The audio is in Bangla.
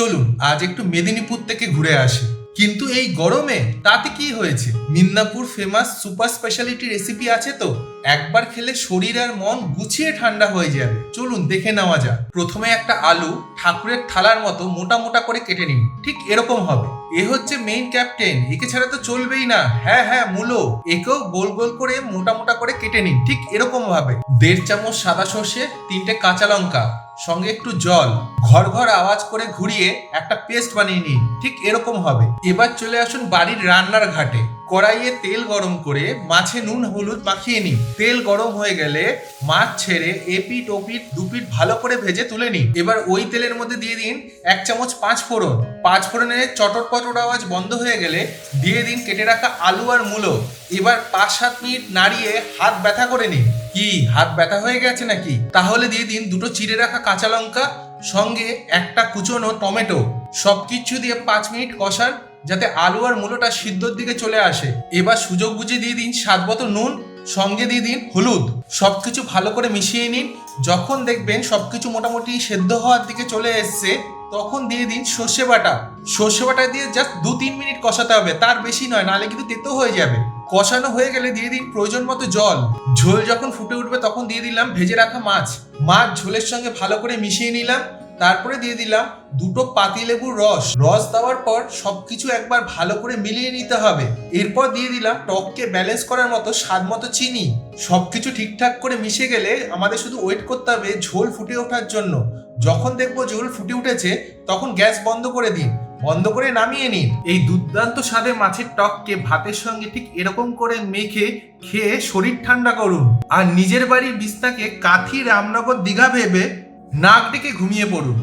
চলুন আজ একটু মেদিনীপুর থেকে ঘুরে আসি। কিন্তু এই গরমে তাতে কি হয়েছে, Midnapore famous super speciality recipe আছে তো, একবার খেলে শরীর আর মন গুছিয়ে ঠান্ডা হয়ে যাবে। চলুন দেখে নেওয়া যাক। প্রথমে একটা আলু ঠাকুরের থালার মতো মোটা মোটা করে কেটে নিন, ঠিক এরকম হবে। এ হচ্ছে মেইন ক্যাপ্টেন, একে ছাড়া তো চলবেই না। হ্যাঁ হ্যাঁ, মূলো, একেও গোল গোল করে মোটা মোটা করে কেটে নিন, ঠিক এরকম ভাবে। 1.5 চামচ সাদা সর্ষে, 3টে কাঁচা লঙ্কা, সঙ্গে একটু জল, ঘর ঘর আওয়াজ করে ঘুরিয়ে একটা পেস্ট বানিয়ে নিন, ঠিক এরকম হবে। এবার চলে আসুন বাড়ির রান্নার ঘাটে। কড়াইয়ে তেল গরম করে মাছে নুন হলুদ মাখিয়ে নিন। তেল গরম হয়ে গেলে মাছ ছেড়ে এপিট ওপিট দুপিট ভালো করে ভেজে তুলে নিন। এবার ওই তেলের মধ্যে দিয়ে দিন 1 চামচ 5 ফোড়ন। 5 ফোড়নের চটর পটর আওয়াজ বন্ধ হয়ে গেলে দিয়ে দিন কেটে রাখা আলু আর মূলো। এবার 5-7 মিনিট নাড়িয়ে হাত ব্যথা করে নিন। কি হাত ব্যথা হয়ে গেছে নাকি? তাহলে দিয়ে দিন 2টো চিড়ে রাখা কাঁচা লঙ্কা, সঙ্গে একটা কুচনো টমেটো। সবকিছু দিয়ে 5 মিনিট কষান যাতে আলু আর মূলোটা সিদ্ধর দিকে চলে আসে। এবার সুযোগ বুঝে দিয়ে দিন স্বাদ মতো নুন, সঙ্গে দিয়ে দিন হলুদ। সবকিছু ভালো করে মিশিয়ে নিন। যখন দেখবেন সবকিছু মোটামুটি সেদ্ধ হওয়ার দিকে চলে এসছে, তখন দিয়ে দিন সর্ষে বাটা। সর্ষে বাটা দিয়ে জাস্ট 2-3 মিনিট কষাতে হবে, তার বেশি নয়, নাহলে কিন্তু তেতো হয়ে যাবে। কষানো হয়ে গেলে দিয়ে দিন প্রয়োজন মতো জল। ঝোল যখন ফুটে উঠবে তখন দিয়ে দিলাম ভেজে রাখা মাছ। মাছ ঝোলের সঙ্গে ভালো করে মিশিয়ে নিলাম। তারপরে দিয়ে দিলাম 2টো পাতিলেবুর রস। রস দেওয়ার পর সবকিছু একবার ভালো করে মিলিয়ে নিতে হবে। এরপর দিয়ে দিলাম টককে ব্যালেন্স করার মতো স্বাদ মতো চিনি। সবকিছু ঠিকঠাক করে মিশে গেলে আমাদের শুধু ওয়েট করতে হবে ঝোল ফুটে ওঠার জন্য। যখন দেখবো ঝোল ফুটে উঠেছে তখন গ্যাস বন্ধ করে দিন, বন্ধ করে নামিয়ে নিন। এই দুর্দান্ত স্বাদের মাছের টককে ভাতের সঙ্গে ঠিক এরকম করে মেখে খেয়ে শরীর ঠান্ডা করুন। আর নিজের বাড়ির বিছনাকে কাঁথি রামনগর দীঘা ভেবে নাক ডেকে ঘুমিয়ে পড়ুন।